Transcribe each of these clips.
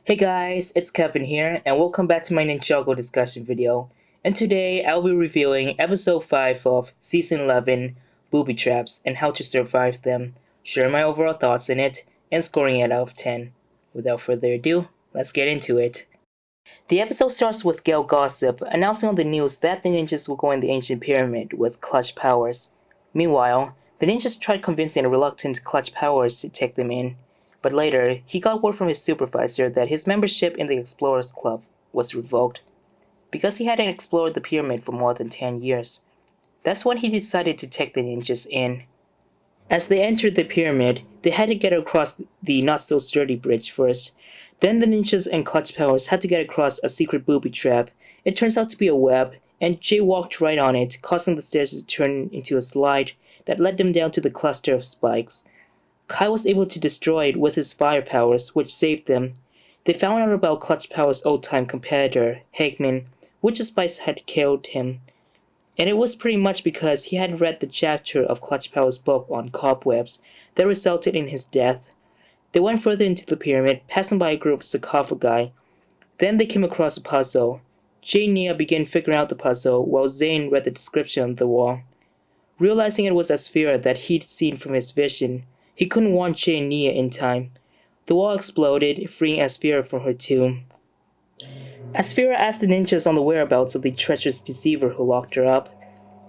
Hey guys, it's Kevin here, and welcome back to my Ninjago discussion video. And today I'll be reviewing episode 5 of season 11, Boobytraps, and how to survive them, sharing my overall thoughts in it, and scoring it out of 10. Without further ado, let's get into it. The episode starts with Gale Gossip announcing on the news that the ninjas will go in the ancient pyramid with clutch powers. Meanwhile, the ninjas tried convincing the reluctant clutch powers to take them in. But later, he got word from his supervisor that his membership in the Explorers Club was revoked because he hadn't explored the pyramid for more than 10 years. That's when he decided to take the ninjas in. As they entered the pyramid, they had to get across the not-so-sturdy bridge first. Then the ninjas and clutch powers had to get across a secret booby trap. It turns out to be a web, and Jay walked right on it, causing the stairs to turn into a slide that led them down to the cluster of spikes. Kai was able to destroy it with his fire powers, which saved them. They found out about Clutch Power's old-time competitor, Hageman, which spice had killed him. And it was pretty much because he had read the chapter of Clutch Power's book on cobwebs that resulted in his death. They went further into the pyramid, passing by a group of sarcophagi. Then they came across a puzzle. Jay and Nia began figuring out the puzzle, while Zane read the description on the wall. Realizing it was Asphira that he'd seen from his vision, he couldn't warn Jay and Nia in time. The wall exploded, freeing Asphira from her tomb. Asphira asked the ninjas on the whereabouts of the treacherous deceiver who locked her up.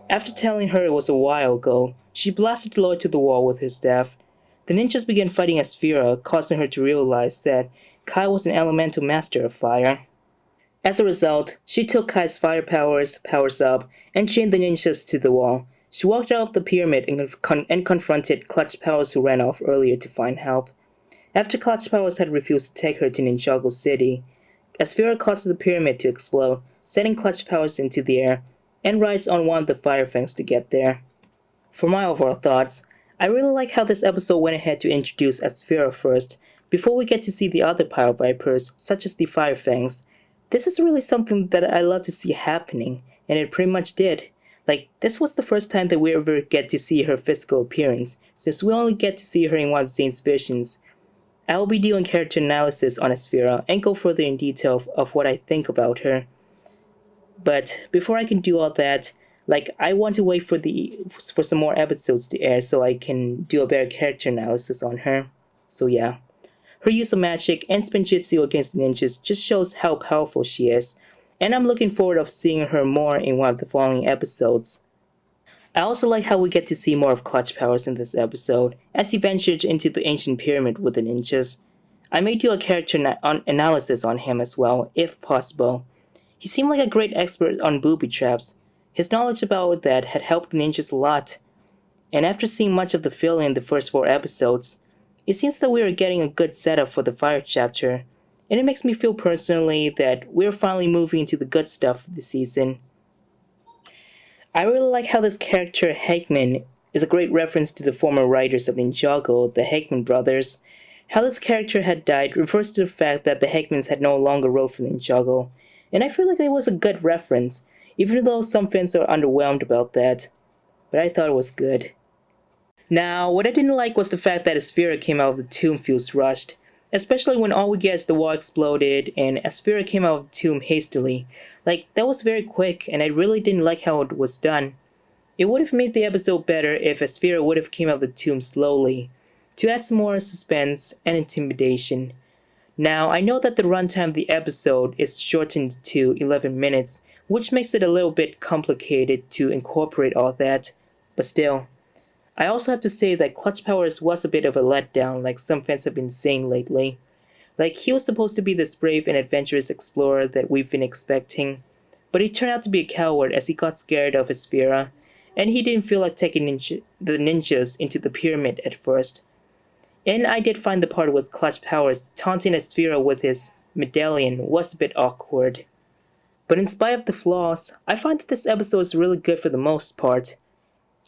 After telling her it was a while ago, she blasted Lloyd to the wall with her staff. The ninjas began fighting Asphira, causing her to realize that Kai was an elemental master of fire. As a result, she took Kai's fire powers up, and chained the ninjas to the wall. She walked out of the pyramid and confronted Clutch Powers, who ran off earlier to find help. After Clutch Powers had refused to take her to Ninjago City, Asphira caused the pyramid to explode, sending Clutch Powers into the air, and rides on one of the Fire Fangs to get there. For my overall thoughts, I really like how this episode went ahead to introduce Asphira first, before we get to see the other Pyro Vipers, such as the Fire Fangs. This is really something that I love to see happening, and it pretty much did. This was the first time that we ever get to see her physical appearance, since we only get to see her in one of Zane's visions. I will be doing character analysis on Asphira and go further in detail of what I think about her. But before I can do all that, I want to wait for some more episodes to air so I can do a better character analysis on her. So yeah. Her use of magic and spinjitzu against the ninjas just shows how powerful she is, and I'm looking forward to seeing her more in one of the following episodes. I also like how we get to see more of Clutch Powers in this episode, as he ventured into the ancient pyramid with the ninjas. I may do a character analysis on him as well, if possible. He seemed like a great expert on booby traps. His knowledge about that had helped the ninjas a lot. And after seeing much of the fill in the first 4 episodes, it seems that we are getting a good setup for the fire chapter, and it makes me feel personally that we're finally moving into the good stuff of the season. I really like how this character, Hageman, is a great reference to the former writers of Ninjago, the Hageman brothers. How this character had died refers to the fact that the Hagemans had no longer wrote for Ninjago, and I feel like it was a good reference, even though some fans are underwhelmed about that. But I thought it was good. Now, what I didn't like was the fact that Asphira came out of the tomb feels rushed, especially when all we get is the wall exploded and Asphira came out of the tomb hastily. That was very quick, and I really didn't like how it was done. It would have made the episode better if Asphira would have came out of the tomb slowly, to add some more suspense and intimidation. Now, I know that the runtime of the episode is shortened to 11 minutes, which makes it a little bit complicated to incorporate all that, but still. I also have to say that Clutch Powers was a bit of a letdown, like some fans have been saying lately. He was supposed to be this brave and adventurous explorer that we've been expecting, but he turned out to be a coward as he got scared of Asphira, and he didn't feel like taking the ninjas into the pyramid at first. And I did find the part with Clutch Powers taunting Asphira with his medallion was a bit awkward. But in spite of the flaws, I find that this episode is really good for the most part.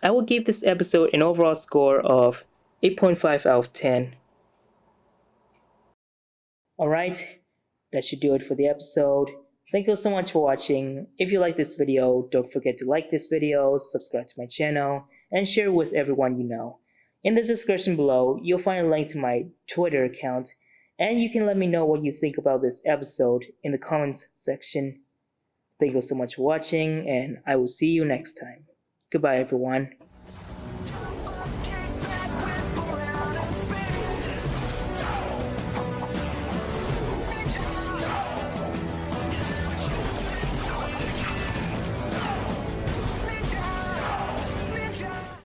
I will give this episode an overall score of 8.5 out of 10. Alright, that should do it for the episode. Thank you so much for watching. If you like this video, don't forget to like this video, subscribe to my channel, and share it with everyone you know. In the description below, you'll find a link to my Twitter account, And you can let me know what you think about this episode in the comments section. Thank you so much for watching, and I will see you next time. Goodbye, everyone.